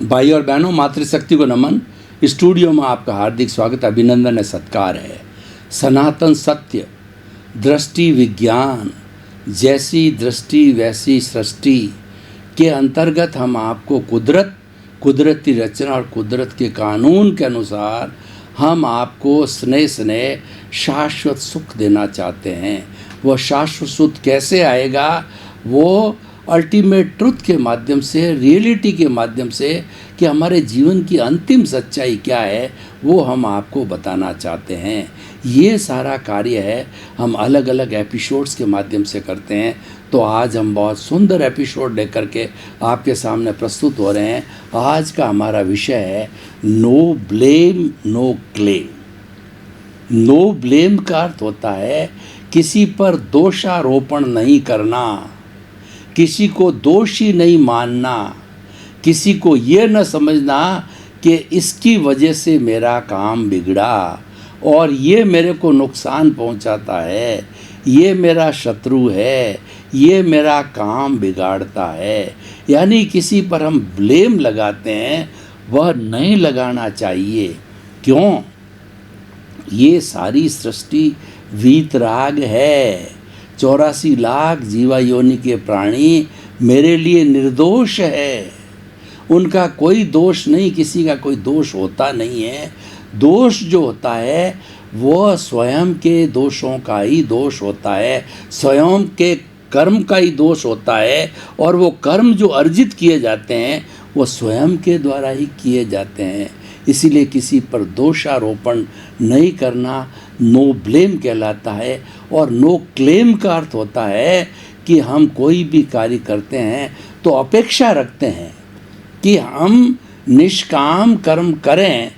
भाई और बहनों, मातृशक्ति को नमन। स्टूडियो में आपका हार्दिक स्वागत, अभिनंदन है, सत्कार है। सनातन सत्य, दृष्टि विज्ञान, जैसी दृष्टि वैसी सृष्टि के अंतर्गत हम आपको कुदरती रचना और कुदरत के कानून के अनुसार हम आपको स्नेह स्नेह शाश्वत सुख देना चाहते हैं। वो शाश्वत सुख कैसे आएगा? वो अल्टीमेट ट्रुथ के माध्यम से, रियलिटी के माध्यम से, कि हमारे जीवन की अंतिम सच्चाई क्या है वो हम आपको बताना चाहते हैं। ये सारा कार्य है हम अलग अलग एपिसोड्स के माध्यम से करते हैं। तो आज हम बहुत सुंदर एपिसोड लेकर के आपके सामने प्रस्तुत हो रहे हैं। आज का हमारा विषय है no blame no claim. No blame का अर्थ होता है किसी पर दोषारोपण नहीं करना, किसी को दोषी नहीं मानना, किसी को ये न समझना कि इसकी वजह से मेरा काम बिगड़ा और ये मेरे को नुकसान पहुंचाता है, ये मेरा शत्रु है, ये मेरा काम बिगाड़ता है। यानी किसी पर हम ब्लेम लगाते हैं, वह नहीं लगाना चाहिए। क्यों? ये सारी सृष्टि वीतराग है। 84 लाख जीवा योनि के प्राणी मेरे लिए निर्दोष है। उनका कोई दोष नहीं, किसी का कोई दोष होता नहीं है। दोष जो होता है वो स्वयं के दोषों का ही दोष होता है, स्वयं के कर्म का ही दोष होता है। और वो कर्म जो अर्जित किए जाते हैं वो स्वयं के द्वारा ही किए जाते हैं। इसीलिए किसी पर दोषारोपण नहीं करना नो ब्लेम कहलाता है। और नो क्लेम का अर्थ होता है कि हम कोई भी कार्य करते हैं तो अपेक्षा रखते हैं कि हम निष्काम कर्म करें,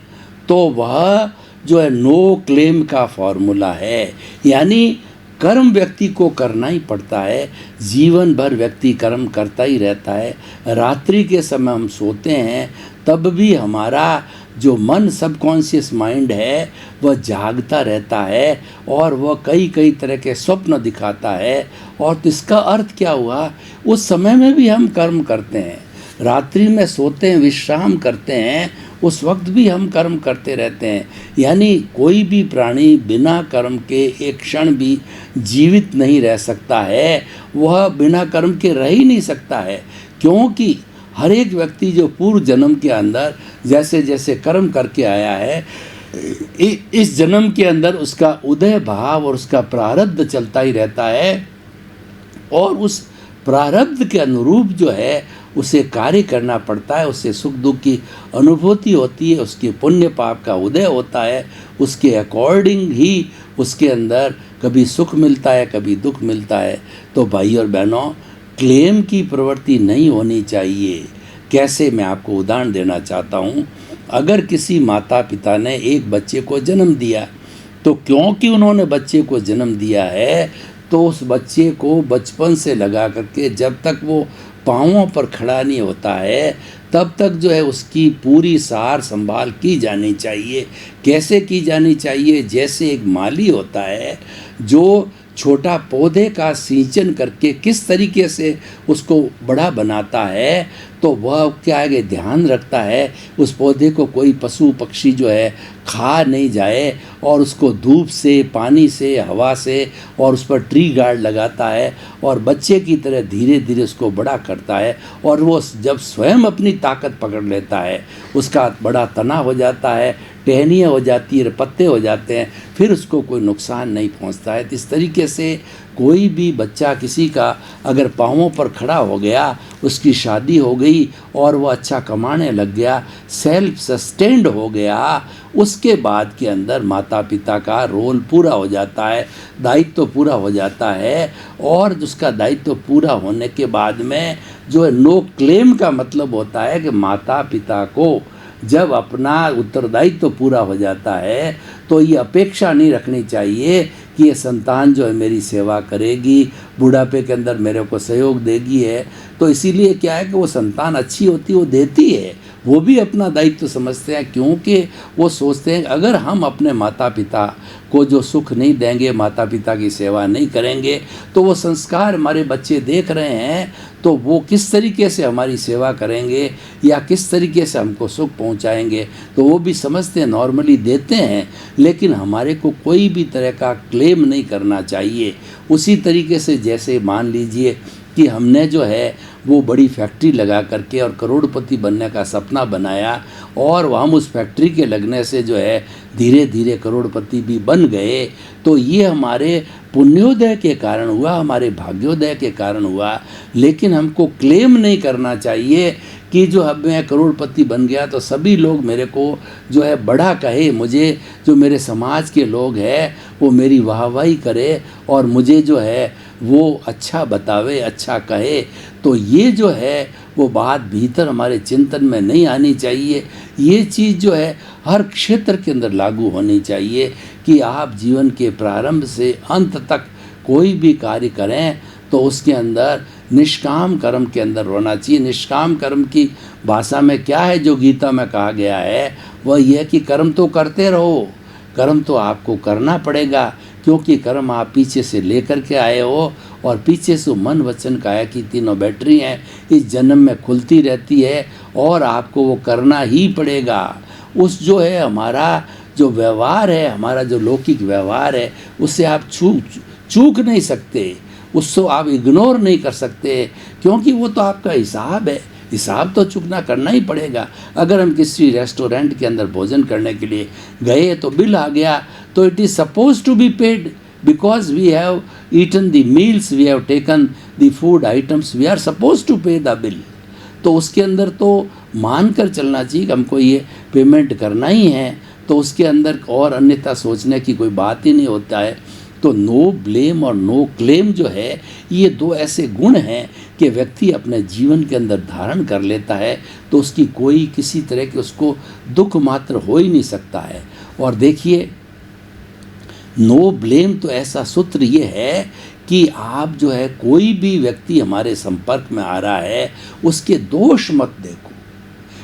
तो वह जो है नो क्लेम का फॉर्मूला है। यानी कर्म व्यक्ति को करना ही पड़ता है, जीवन भर व्यक्ति कर्म करता ही रहता है। रात्रि के समय हम सोते हैं तब भी हमारा जो मन, सबकॉन्शियस माइंड है, वह जागता रहता है और वह कई तरह के स्वप्न दिखाता है। और तो इसका अर्थ क्या हुआ? उस समय में भी हम कर्म करते हैं, रात्रि में सोते हैं, विश्राम करते हैं, उस वक्त भी हम कर्म करते रहते हैं। यानी कोई भी प्राणी बिना कर्म के एक क्षण भी जीवित नहीं रह सकता है, वह बिना कर्म के रह ही नहीं सकता है। क्योंकि हर एक व्यक्ति जो पूर्व जन्म के अंदर जैसे जैसे कर्म करके आया है, इस जन्म के अंदर उसका उदय भाव और उसका प्रारब्ध चलता ही रहता है। और उस प्रारब्ध के अनुरूप जो है उसे कार्य करना पड़ता है, उससे सुख दुख की अनुभूति होती है, उसके पुण्य पाप का उदय होता है, उसके अकॉर्डिंग ही उसके अंदर कभी सुख मिलता है, कभी दुख मिलता है। तो भाई और बहनों, क्लेम की प्रवृत्ति नहीं होनी चाहिए। कैसे? मैं आपको उदाहरण देना चाहता हूँ। अगर किसी माता पिता ने एक बच्चे को जन्म दिया, तो क्योंकि उन्होंने बच्चे को जन्म दिया है, तो उस बच्चे को बचपन से लगा करके जब तक वो पाँवों पर खड़ा नहीं होता है तब तक जो है उसकी पूरी सार संभाल की जानी चाहिए। कैसे की जानी चाहिए? जैसे एक माली होता है जो छोटा पौधे का सिंचन करके किस तरीके से उसको बड़ा बनाता है, तो वह क्या है, ध्यान रखता है उस पौधे को कोई पशु पक्षी जो है खा नहीं जाए, और उसको धूप से, पानी से, हवा से, और उस पर ट्री गार्ड लगाता है और बच्चे की तरह धीरे धीरे उसको बड़ा करता है। और वो जब स्वयं अपनी ताकत पकड़ लेता है, उसका बड़ा तना हो जाता है, टहनियाँ हो जाती है, पत्ते हो जाते हैं, फिर उसको कोई नुकसान नहीं पहुंचता है। इस तरीके से कोई भी बच्चा किसी का अगर पाँवों पर खड़ा हो गया, उसकी शादी हो गई और वो अच्छा कमाने लग गया, सेल्फ सस्टेन्ड हो गया, उसके बाद के अंदर माता पिता का रोल पूरा हो जाता है, दायित्व तो पूरा हो जाता है। और उसका दायित्व पूरा होने के बाद में जो है नो क्लेम का मतलब होता है कि माता पिता को जब अपना उत्तरदायित्व तो पूरा हो जाता है तो ये अपेक्षा नहीं रखनी चाहिए कि ये संतान जो है मेरी सेवा करेगी, बुढ़ापे के अंदर मेरे को सहयोग देगी है। तो इसीलिए क्या है कि वो संतान अच्छी होती है, वो देती है, वो भी अपना दायित्व समझते हैं, क्योंकि वो सोचते हैं अगर हम अपने माता पिता को जो सुख नहीं देंगे, माता पिता की सेवा नहीं करेंगे, तो वो संस्कार हमारे बच्चे देख रहे हैं तो वो किस तरीके से हमारी सेवा करेंगे या किस तरीके से हमको सुख पहुंचाएंगे। तो वो भी समझते हैं, नॉर्मली देते हैं, लेकिन हमारे को कोई भी तरह का क्लेम नहीं करना चाहिए। उसी तरीके से जैसे मान लीजिए कि हमने जो है वो बड़ी फैक्ट्री लगा करके और करोड़पति बनने का सपना बनाया और हम उस फैक्ट्री के लगने से जो है धीरे धीरे करोड़पति भी बन गए, तो ये हमारे पुण्योदय के कारण हुआ, हमारे भाग्योदय के कारण हुआ। लेकिन हमको क्लेम नहीं करना चाहिए कि जो अब मैं करोड़पति बन गया तो सभी लोग मेरे को जो है बड़ा कहे, मुझे जो मेरे समाज के लोग हैं वो मेरी वाहवाही करे और मुझे जो है वो अच्छा बतावे, अच्छा कहे। तो ये जो है वो बात भीतर हमारे चिंतन में नहीं आनी चाहिए। ये चीज़ जो है हर क्षेत्र के अंदर लागू होनी चाहिए कि आप जीवन के प्रारंभ से अंत तक कोई भी कार्य करें तो उसके अंदर निष्काम कर्म के अंदर होना चाहिए। निष्काम कर्म की भाषा में क्या है जो गीता में कहा गया है, वह यह कि कर्म तो करते रहो, कर्म तो आपको करना पड़ेगा, क्योंकि कर्म आप पीछे से लेकर के आए हो और पीछे से मन वचन काया की तीनों बैटरी हैं, इस जन्म में खुलती रहती है और आपको वो करना ही पड़ेगा। उस जो है हमारा जो व्यवहार है, हमारा जो लौकिक व्यवहार है, उससे आप चूक नहीं सकते, उसको आप इग्नोर नहीं कर सकते, क्योंकि वो तो आपका हिसाब है। हिसाब तो चुकना करना ही पड़ेगा। अगर हम किसी रेस्टोरेंट के अंदर भोजन करने के लिए गए तो बिल आ गया तो it is suppose to be paid, because we have eaten the meals, we have taken the food items, we are suppose to pay the bill. तो उसके अंदर तो मान कर चलना चाहिए कि हमको ये पेमेंट करना ही है, तो उसके अंदर और अन्यथा सोचने की कोई बात ही नहीं होता है। तो नो ब्लेम और नो क्लेम जो है, ये दो ऐसे गुण हैं कि व्यक्ति अपने जीवन के अंदर धारण कर लेता है तो उसकी कोई किसी तरह के उसको दुख मात्र हो ही नहीं सकता है। और देखिए, नो ब्लेम तो ऐसा सूत्र ये है कि आप जो है कोई भी व्यक्ति हमारे संपर्क में आ रहा है उसके दोष मत देखो।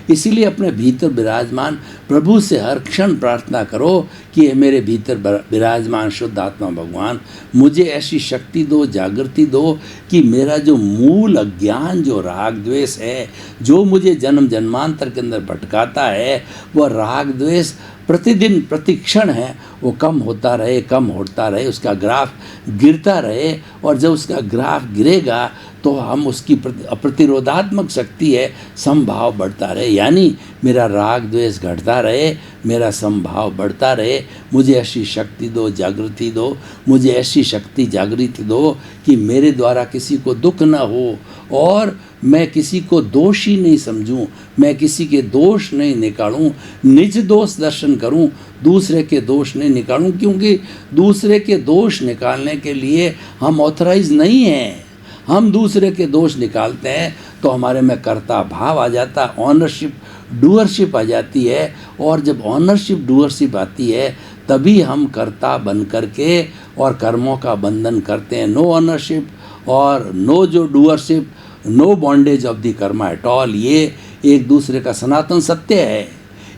इसीलिए अपने भीतर विराजमान प्रभु से हर क्षण प्रार्थना करो कि ये मेरे भीतर विराजमान शुद्ध आत्मा भगवान मुझे ऐसी शक्ति दो, जागृति दो कि मेरा जो मूल अज्ञान, जो राग द्वेष है, जो मुझे जन्म जन्मांतर के अंदर भटकाता है, वह राग द्वेष प्रतिदिन प्रतिक्षण है वो कम होता रहे, कम होता रहे, उसका ग्राफ गिरता रहे। और जब उसका ग्राफ गिरेगा तो हम उसकी प्रतिरोधात्मक शक्ति है, समभाव बढ़ता रहे, यानी मेरा राग द्वेष घटता रहे, मेरा समभाव बढ़ता रहे। मुझे ऐसी शक्ति दो, जागृति दो, मुझे ऐसी शक्ति जागृति दो कि मेरे द्वारा किसी को दुख न हो और मैं किसी को दोषी नहीं समझूं, मैं किसी के दोष नहीं निकालूं, निज दोष दर्शन करूं, दूसरे के दोष नहीं निकालूं, क्योंकि दूसरे के दोष निकालने के लिए हम ऑथराइज नहीं हैं। हम दूसरे के दोष निकालते हैं तो हमारे में कर्ता भाव आ जाता, ऑनरशिप डूअरशिप आ जाती है। और जब ऑनरशिप डूअरशिप आती है तभी हम कर्ता बन करके और कर्मों का बंधन करते हैं। नो ऑनरशिप और नो जो doership, no bondage of the karma at all, ये एक दूसरे का सनातन सत्य है।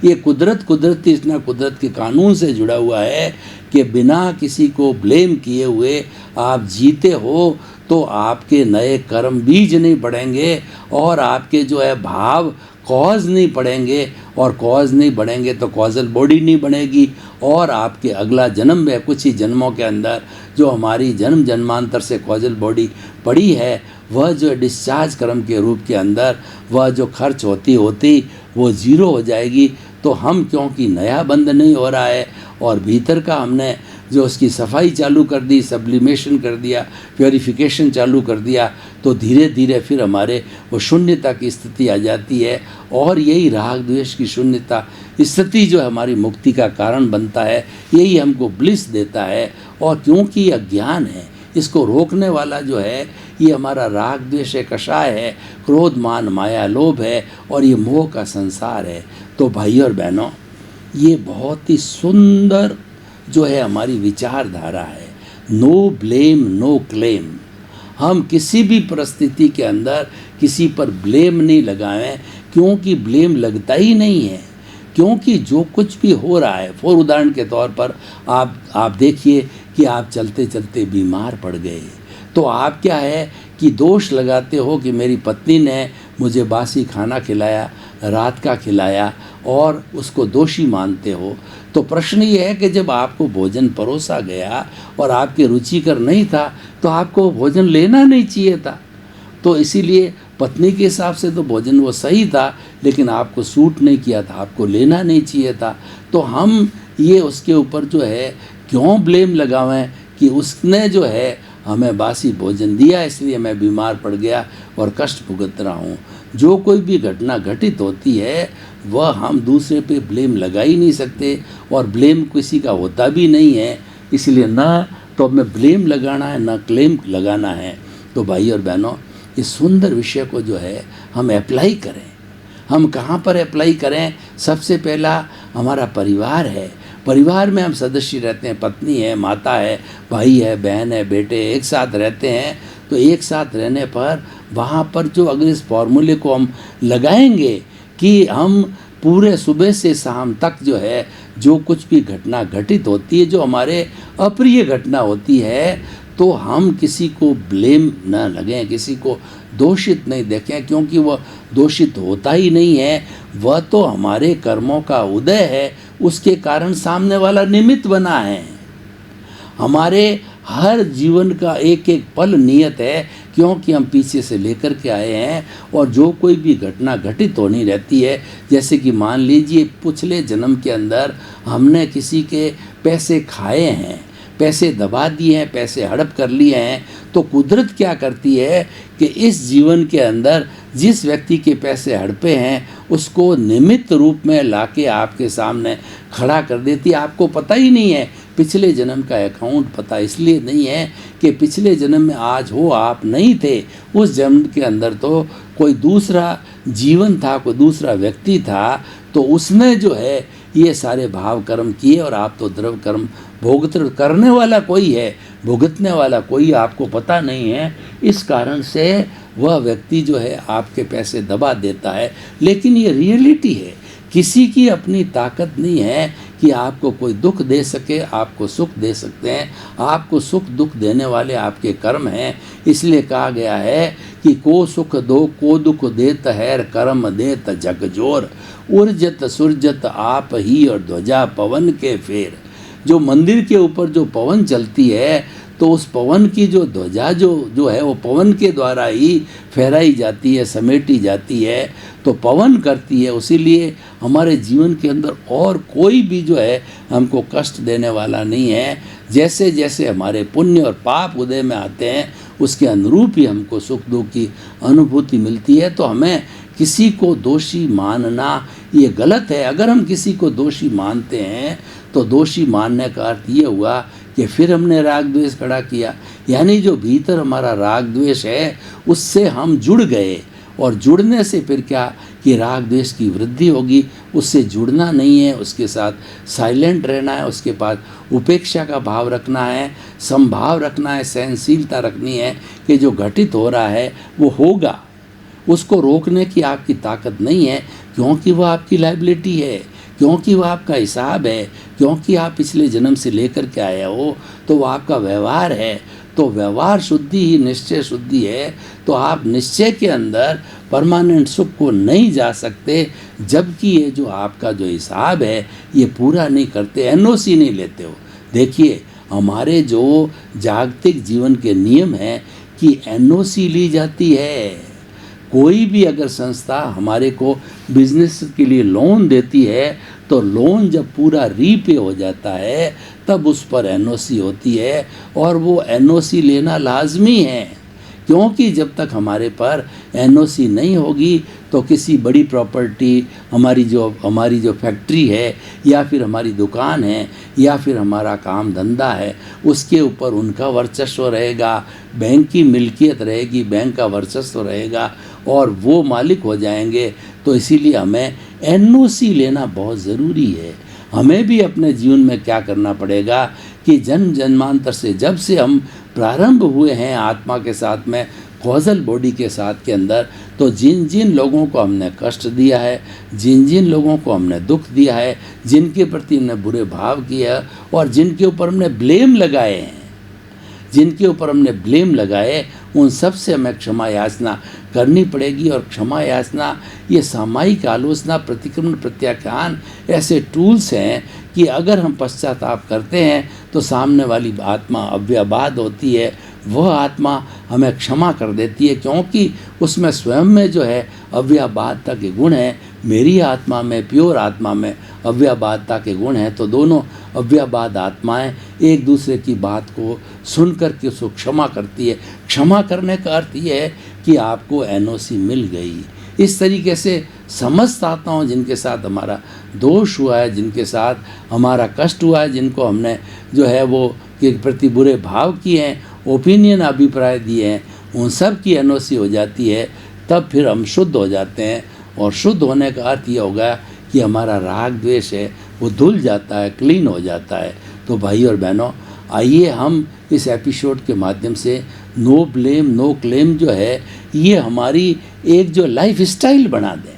ये कुदरती इतना कुदरत के कानून से जुड़ा हुआ है कि बिना किसी को ब्लेम किए हुए आप जीते हो तो आपके नए कर्म बीज नहीं पड़ेंगे और आपके जो है भाव कॉज नहीं पड़ेंगे, और कॉज नहीं बढ़ेंगे तो कॉजल बॉडी नहीं बनेगी। और आपके अगला जन्म में कुछ ही जन्मों के अंदर जो हमारी जन्म जन्मांतर से कॉजल बॉडी पड़ी है, वह जो डिस्चार्ज कर्म के रूप के अंदर वह जो खर्च होती वो ज़ीरो हो जाएगी। तो हम क्योंकि नया बंद नहीं हो रहा है और भीतर का हमने जो उसकी सफाई चालू कर दी, सब्लिमेशन कर दिया, प्योरिफिकेशन चालू कर दिया, तो धीरे धीरे फिर हमारे वो शून्यता की स्थिति आ जाती है। और यही राग द्वेष की शून्यता स्थिति जो हमारी मुक्ति का कारण बनता है, यही हमको ब्लिस देता है। और क्योंकि अज्ञान है, इसको रोकने वाला जो है ये हमारा राग द्वेष है, कषाय है, क्रोध मान माया लोभ है और ये मोह का संसार है। तो भाई और बहनों, ये बहुत ही सुंदर जो है हमारी विचारधारा है। No blame no claim. हम किसी भी परिस्थिति के अंदर किसी पर ब्लेम नहीं लगाएं क्योंकि ब्लेम लगता ही नहीं है। क्योंकि जो कुछ भी हो रहा है, फॉर उदाहरण के तौर पर आप देखिए कि आप चलते चलते बीमार पड़ गए, तो आप क्या है कि दोष लगाते हो कि मेरी पत्नी ने मुझे बासी खाना खिलाया, रात का खिलाया, और उसको दोषी मानते हो। तो प्रश्न ये है कि जब आपको भोजन परोसा गया और आपके रुचिकर नहीं था, तो आपको भोजन लेना नहीं चाहिए था। तो इसीलिए पत्नी के हिसाब से तो भोजन वो सही था, लेकिन आपको सूट नहीं किया था, आपको लेना नहीं चाहिए था। तो हम ये उसके ऊपर जो है क्यों ब्लेम लगावें कि उसने जो है हमें बासी भोजन दिया, इसलिए मैं बीमार पड़ गया और कष्ट भुगत रहा हूँ। जो कोई भी घटना घटित होती है वह हम दूसरे पे ब्लेम लगा ही नहीं सकते, और ब्लेम किसी का होता भी नहीं है। इसलिए ना तो हमें ब्लेम लगाना है, ना क्लेम लगाना है। तो भाई और बहनों, इस सुंदर विषय को जो है हम अप्लाई करें। हम कहाँ पर अप्लाई करें? सबसे पहला हमारा परिवार है। परिवार में हम सदस्य रहते हैं, पत्नी है, माता है, भाई है, बहन है, बेटे एक साथ रहते हैं। तो एक साथ रहने पर वहाँ पर जो अगर इस फॉर्मूले को हम लगाएंगे कि हम पूरे सुबह से शाम तक जो है जो कुछ भी घटना घटित होती है, जो हमारे अप्रिय घटना होती है, तो हम किसी को ब्लेम न लगें, किसी को दोषित नहीं देखें, क्योंकि वह दोषित होता ही नहीं है। वह तो हमारे कर्मों का उदय है, उसके कारण सामने वाला निमित्त बना है। हमारे हर जीवन का एक एक पल नियत है, क्योंकि हम पीछे से लेकर के आए हैं। और जो कोई भी घटना घटित होनी रहती है, जैसे कि मान लीजिए पिछले जन्म के अंदर हमने किसी के पैसे खाए हैं, पैसे दबा दिए हैं, पैसे हड़प कर लिए हैं, तो कुदरत क्या करती है कि इस जीवन के अंदर जिस व्यक्ति के पैसे हड़पे हैं उसको निमित्त रूप में लाके आपके सामने खड़ा कर देती है। आपको पता ही नहीं है, पिछले जन्म का अकाउंट पता इसलिए नहीं है कि पिछले जन्म में आज हो आप नहीं थे, उस जन्म के अंदर तो कोई दूसरा जीवन था, कोई दूसरा व्यक्ति था, तो उसने जो है ये सारे भाव कर्म किए, और आप तो द्रव कर्म भोगत करने वाला कोई है, भुगतने वाला कोई आपको पता नहीं है। इस कारण से वह व्यक्ति जो है आपके पैसे दबा देता है। लेकिन ये रियलिटी है, किसी की अपनी ताकत नहीं है कि आपको कोई दुख दे सके, आपको सुख दे सकते हैं। आपको सुख दुख देने वाले आपके कर्म हैं। इसलिए कहा गया है कि को सुख दो को दुख देत हैर कर्म देत जग जोर, उर्जत सुरजत आप ही और ध्वजा पवन के फेर। जो मंदिर के ऊपर जो पवन चलती है, तो उस पवन की जो ध्वजा जो है वो पवन के द्वारा ही फहराई जाती है, समेटी जाती है, तो पवन करती है। इसीलिए हमारे जीवन के अंदर और कोई भी जो है हमको कष्ट देने वाला नहीं है। जैसे जैसे हमारे पुण्य और पाप उदय में आते हैं, उसके अनुरूप ही हमको सुख दुख की अनुभूति मिलती है। तो हमें किसी को दोषी मानना ये गलत है। अगर हम किसी को दोषी मानते हैं, तो दोषी मानने का अर्थ ये हुआ कि फिर हमने राग द्वेष खड़ा किया, यानी जो भीतर हमारा राग द्वेष है उससे हम जुड़ गए। और जुड़ने से फिर क्या कि राग द्वेष की वृद्धि होगी। उससे जुड़ना नहीं है, उसके साथ साइलेंट रहना है, उसके पास उपेक्षा का भाव रखना है, समभाव रखना है, सहनशीलता रखनी है कि जो घटित हो रहा है वो होगा। उसको रोकने की आपकी ताकत नहीं है, क्योंकि वह आपकी लायबिलिटी है, क्योंकि वह आपका हिसाब है, क्योंकि आप पिछले जन्म से लेकर के आए हो, तो वह आपका व्यवहार है। तो व्यवहार शुद्धि ही निश्चय शुद्धि है। तो आप निश्चय के अंदर परमानेंट सुख को नहीं जा सकते, जबकि ये जो आपका जो हिसाब है ये पूरा नहीं करते, एनओसी नहीं लेते हो। देखिए, हमारे जो जागतिक जीवन के नियम हैं कि एनओसी ली जाती है। कोई भी अगर संस्था हमारे को बिजनेस के लिए लोन देती है, तो लोन जब पूरा रीपे हो जाता है तब उस पर एनओसी होती है, और वो एनओसी लेना लाजमी है। क्योंकि जब तक हमारे पर एनओसी नहीं होगी तो किसी बड़ी प्रॉपर्टी, हमारी जो फैक्ट्री है, या फिर हमारी दुकान है, या फिर हमारा काम धंधा है, उसके ऊपर उनका वर्चस्व रहेगा। बैंक की मिल्कियत रहेगी, बैंक का वर्चस्व रहेगा, और वो मालिक हो जाएंगे। तो इसीलिए हमें एनओसी लेना बहुत ज़रूरी है। हमें भी अपने जीवन में क्या करना पड़ेगा कि जन्म जन्मांतर से जब से हम प्रारंभ हुए हैं आत्मा के साथ में, कॉजल बॉडी के साथ के अंदर। तो जिन जिन लोगों को हमने कष्ट दिया है, जिन जिन लोगों को हमने दुख दिया है, जिनके प्रति हमने बुरे भाव किया और जिनके ऊपर हमने ब्लेम लगाए हैं, जिनके ऊपर हमने ब्लेम लगाए, उन सब से हमें क्षमा याचना करनी पड़ेगी। और क्षमा याचना, ये सामायिक आलोचना, प्रतिक्रमण, प्रत्याख्यान ऐसे टूल्स हैं कि अगर हम पश्चाताप करते हैं तो सामने वाली आत्मा अव्यबाद होती है, वह आत्मा हमें क्षमा कर देती है, क्योंकि उसमें स्वयं में जो है अव्यबादता के गुण हैं। मेरी आत्मा में, प्योर आत्मा में अव्यबादता के गुण हैं। तो दोनों अव्यबाद आत्माएं एक दूसरे की बात को सुन कर के उसको क्षमा करती है। क्षमा करने का अर्थ ये है कि आपको एनओसी मिल गई। इस तरीके से समस्त आत्माओं जिनके साथ हमारा दोष हुआ है, जिनके साथ हमारा कष्ट हुआ है, जिनको हमने जो है वो के प्रति बुरे भाव किए हैं, ओपिनियन, अभिप्राय दिए हैं, उन सब की एनओसी हो जाती है। तब फिर हम शुद्ध हो जाते हैं। और शुद्ध होने का अर्थ ये होगा कि हमारा राग द्वेष है वो धुल जाता है, क्लीन हो जाता है। तो भाई और बहनों, आइए हम इस एपिसोड के माध्यम से नो ब्लेम नो क्लेम जो है, ये हमारी एक जो लाइफ स्टाइल बना दें।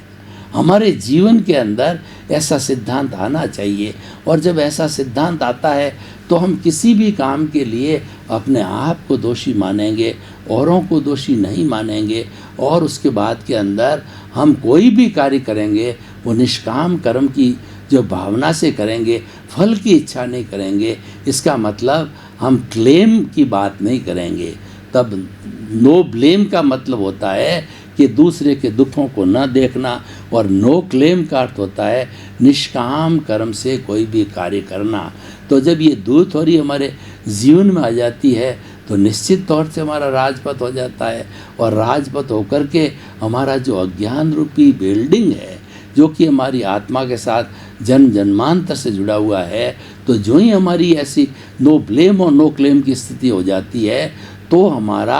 हमारे जीवन के अंदर ऐसा सिद्धांत आना चाहिए। और जब ऐसा सिद्धांत आता है तो हम किसी भी काम के लिए अपने आप को दोषी मानेंगे, औरों को दोषी नहीं मानेंगे। और उसके बाद के अंदर हम कोई भी कार्य करेंगे वो निष्काम कर्म की जो भावना से करेंगे, फल की इच्छा नहीं करेंगे। इसका मतलब हम क्लेम की बात नहीं करेंगे। तब नो ब्लेम का मतलब होता है कि दूसरे के दुखों को न देखना, और नो क्लेम का अर्थ होता है निष्काम कर्म से कोई भी कार्य करना। तो जब ये दो थोड़ी हमारे जीवन में आ जाती है तो निश्चित तौर से हमारा राजपथ हो जाता है। और राजपथ होकर के हमारा जो अज्ञान रूपी बिल्डिंग है, जो कि हमारी आत्मा के साथ जन्म जन्मांतर से जुड़ा हुआ है, तो जो ही हमारी ऐसी नो ब्लेम और नो क्लेम की स्थिति हो जाती है, तो हमारा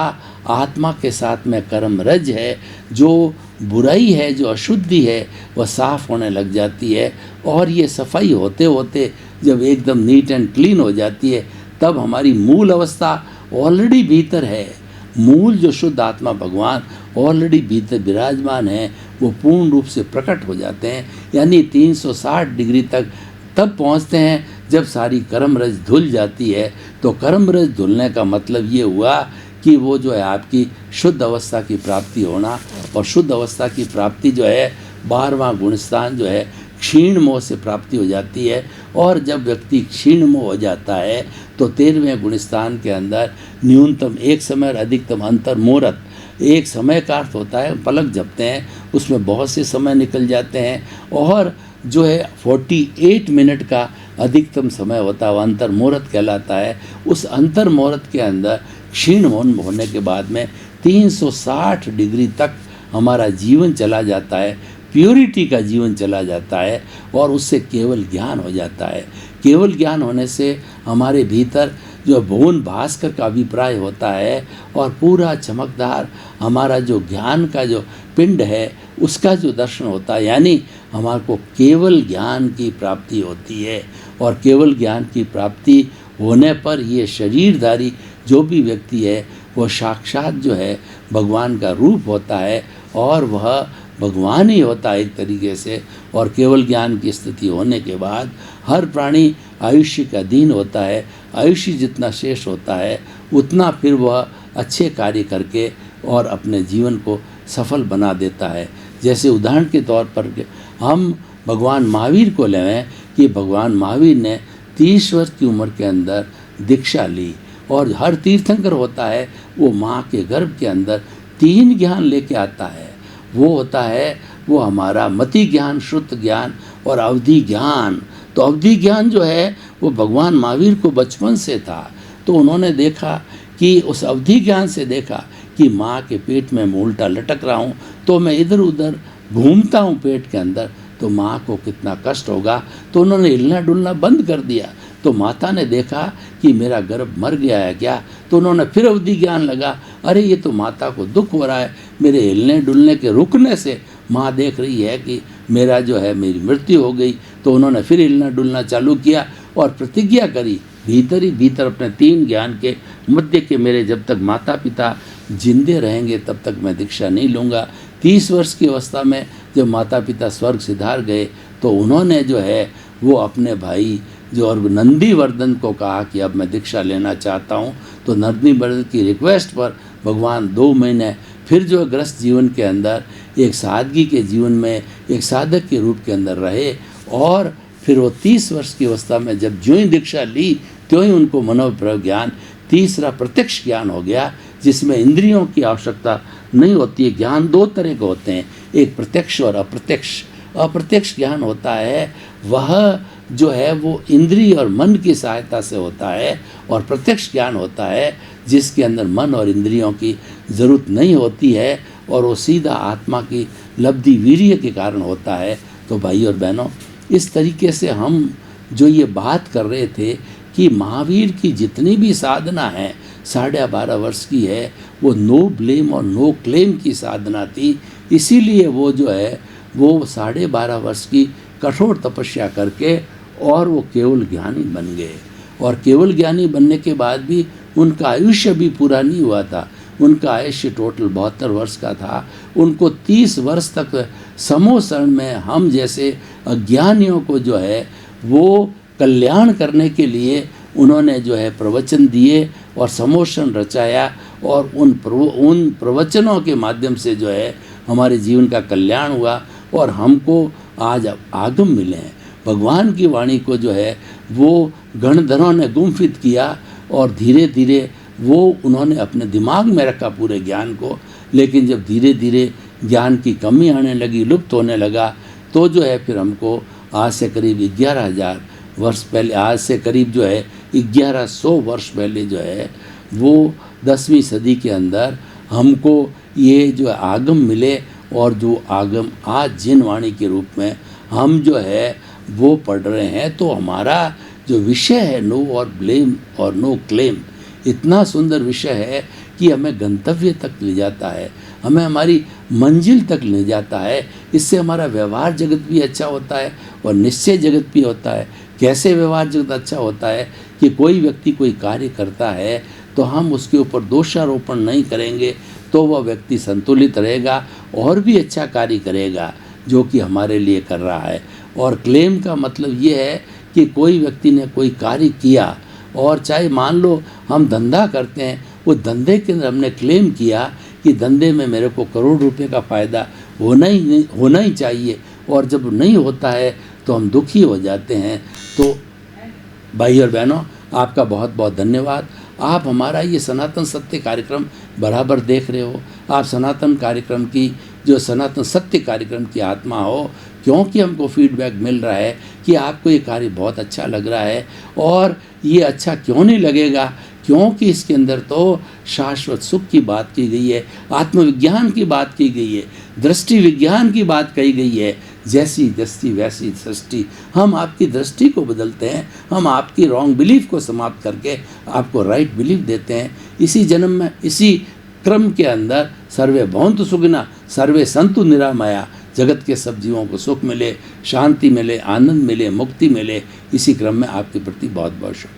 आत्मा के साथ में कर्म रज है, जो बुराई है, जो अशुद्धि है, वह साफ होने लग जाती है। और ये सफाई होते होते जब एकदम नीट एंड क्लीन हो जाती है, तब हमारी मूल अवस्था ऑलरेडी भीतर है। मूल जो शुद्ध आत्मा भगवान ऑलरेडी भीतर विराजमान है, वो पूर्ण रूप से प्रकट हो जाते हैं। यानी 360 डिग्री तक तब पहुंचते हैं जब सारी कर्म रज धुल जाती है। तो कर्म रज धुलने का मतलब ये हुआ कि वो जो है आपकी शुद्ध अवस्था की प्राप्ति होना। और शुद्ध अवस्था की प्राप्ति जो है 12वां गुणस्थान जो है क्षीण मोह से प्राप्ति हो जाती है। और जब व्यक्ति क्षीण मोह हो जाता है तो 13वें गुणस्थान के अंदर न्यूनतम एक समय और अधिकतम अंतर मुहूर्त, एक समय का अर्थ होता है पलक झपते हैं, उसमें बहुत से समय निकल जाते हैं। और जो है 48 मिनट का अधिकतम समय होता है, वो अंतर मुहूर्त कहलाता है। उस अंतर मुहूर्त के अंदर क्षीण होने के बाद में 360 डिग्री तक हमारा जीवन चला जाता है, प्योरिटी का जीवन चला जाता है। और उससे केवल ज्ञान हो जाता है। केवल ज्ञान होने से हमारे भीतर जो भुवन भास्कर का अभिप्राय होता है, और पूरा चमकदार हमारा जो ज्ञान का जो पिंड है, उसका जो दर्शन होता है। यानी हमारे को केवल ज्ञान की प्राप्ति होती है। और केवल ज्ञान की प्राप्ति होने पर ये शरीरधारी जो भी व्यक्ति है, वो साक्षात जो है भगवान का रूप होता है, और वह भगवान ही होता है एक तरीके से। और केवल ज्ञान की स्थिति होने के बाद हर प्राणी आयुष्य का अधीन होता है। आयुष्य जितना शेष होता है, उतना फिर वह अच्छे कार्य करके और अपने जीवन को सफल बना देता है। जैसे उदाहरण के तौर पर हम भगवान महावीर को लें कि भगवान महावीर ने 30 वर्ष की उम्र के अंदर दीक्षा ली। और हर तीर्थंकर होता है वो माँ के गर्भ के अंदर 3 ज्ञान लेके आता है। वो होता है वो हमारा मति ज्ञान, श्रुत ज्ञान और अवधि ज्ञान। तो अवधि ज्ञान जो है वो भगवान महावीर को बचपन से था। तो उन्होंने देखा कि उस अवधि ज्ञान से देखा कि माँ के पेट में मैं उल्टा लटक रहा हूँ, तो मैं इधर उधर घूमता हूँ पेट के अंदर, तो माँ को कितना कष्ट होगा। तो उन्होंने हिलना डुलना बंद कर दिया। तो माता ने देखा कि मेरा गर्भ मर गया है क्या। तो उन्होंने फिर अवधि ज्ञान लगा, अरे ये तो माता को दुख हो रहा है, मेरे हिलने डुलने के रुकने से माँ देख रही है कि मेरा जो है मेरी मृत्यु हो गई। तो उन्होंने फिर हिलना डुलना चालू किया और प्रतिज्ञा करी भीतर ही भीतर अपने 3 ज्ञान के मध्य के मेरे जब तक माता पिता जिंदे रहेंगे तब तक मैं दीक्षा नहीं लूँगा। 30 वर्ष की अवस्था में जब माता पिता स्वर्ग सिधार गए तो उन्होंने जो है वो अपने भाई जो और नंदीवर्धन को कहा कि अब मैं दीक्षा लेना चाहता हूँ। तो नंदीवर्धन की रिक्वेस्ट पर भगवान 2 महीने फिर जो ग्रस्त जीवन के अंदर एक सादगी के जीवन में एक साधक के रूप के अंदर रहे, और फिर वो 30 वर्ष की अवस्था में जब ज्यों ही दीक्षा ली त्यों ही उनको मनोप्रभ ज्ञान, तीसरा प्रत्यक्ष ज्ञान हो गया, जिसमें इंद्रियों की आवश्यकता नहीं होती है। ज्ञान 2 तरह के होते हैं, एक प्रत्यक्ष और अप्रत्यक्ष। अप्रत्यक्ष ज्ञान होता है वह जो है वो इंद्रिय और मन की सहायता से होता है, और प्रत्यक्ष ज्ञान होता है जिसके अंदर मन और इंद्रियों की ज़रूरत नहीं होती है, और वो सीधा आत्मा की लब्धि वीर्य के कारण होता है। तो भाई और बहनों, इस तरीके से हम जो ये बात कर रहे थे कि महावीर की जितनी भी साधना है 12.5 वर्ष की है, वो नो ब्लेम और नो क्लेम की साधना थी। इसीलिए वो जो है वो 12.5 वर्ष की कठोर तपस्या करके और वो केवल ज्ञानी बन गए। और केवल ज्ञानी बनने के बाद भी उनका आयुष्य भी पूरा नहीं हुआ था। उनका आयुष्य टोटल 72 वर्ष का था। उनको 30 वर्ष तक समोसरण में हम जैसे अज्ञानियों को जो है वो कल्याण करने के लिए उन्होंने जो है प्रवचन दिए और समोषण रचाया, और उन प्रवचनों के माध्यम से जो है हमारे जीवन का कल्याण हुआ, और हमको आज आगम मिले हैं। भगवान की वाणी को जो है वो गणधरों ने गुम्फित किया, और धीरे धीरे वो उन्होंने अपने दिमाग में रखा पूरे ज्ञान को। लेकिन जब धीरे धीरे ज्ञान की कमी आने लगी, लुप्त होने लगा, तो जो है फिर हमको आज से करीब 11,000 वर्ष पहले, आज से करीब जो है 1100 वर्ष पहले जो है वो 10वीं सदी के अंदर हमको ये जो आगम मिले, और जो आगम आज जिन वाणी के रूप में हम जो है वो पढ़ रहे हैं। तो हमारा जो विषय है नो और ब्लेम और नो क्लेम, इतना सुंदर विषय है कि हमें गंतव्य तक ले जाता है, हमें हमारी मंजिल तक ले जाता है। इससे हमारा व्यवहार जगत भी अच्छा होता है और निश्चय जगत भी होता है। कैसे व्यवहार जगत अच्छा होता है कि कोई व्यक्ति कोई कार्य करता है तो हम उसके ऊपर दोषारोपण नहीं करेंगे, तो वह व्यक्ति संतुलित रहेगा और भी अच्छा कार्य करेगा जो कि हमारे लिए कर रहा है। और क्लेम का मतलब ये है कि कोई व्यक्ति ने कोई कार्य किया, और चाहे मान लो हम धंधा करते हैं, वो धंधे के अंदर हमने क्लेम किया कि धंधे में मेरे को करोड़ रुपए का फ़ायदा होना ही चाहिए, और जब नहीं होता है तो हम दुखी हो जाते हैं। तो भाई और बहनों, आपका बहुत बहुत धन्यवाद। आप हमारा ये सनातन सत्य कार्यक्रम बराबर देख रहे हो। आप सनातन कार्यक्रम की जो सनातन सत्य कार्यक्रम की आत्मा हो, क्योंकि हमको फीडबैक मिल रहा है कि आपको ये कार्य बहुत अच्छा लग रहा है। और ये अच्छा क्यों नहीं लगेगा, क्योंकि इसके अंदर तो शाश्वत सुख की बात की गई है, आत्मविज्ञान की बात की गई है, दृष्टि विज्ञान की बात कही गई है। जैसी दृष्टि वैसी सृष्टि। हम आपकी दृष्टि को बदलते हैं, हम आपकी रॉन्ग बिलीफ को समाप्त करके आपको राइट बिलीफ देते हैं। इसी जन्म में, इसी क्रम के अंदर सर्वे भवन्तु सुखिनः सर्वे सन्तु निरामया, जगत के सब जीवों को सुख मिले, शांति मिले, आनंद मिले, मुक्ति मिले। इसी क्रम में आपके प्रति बहुत बहुत शुभ।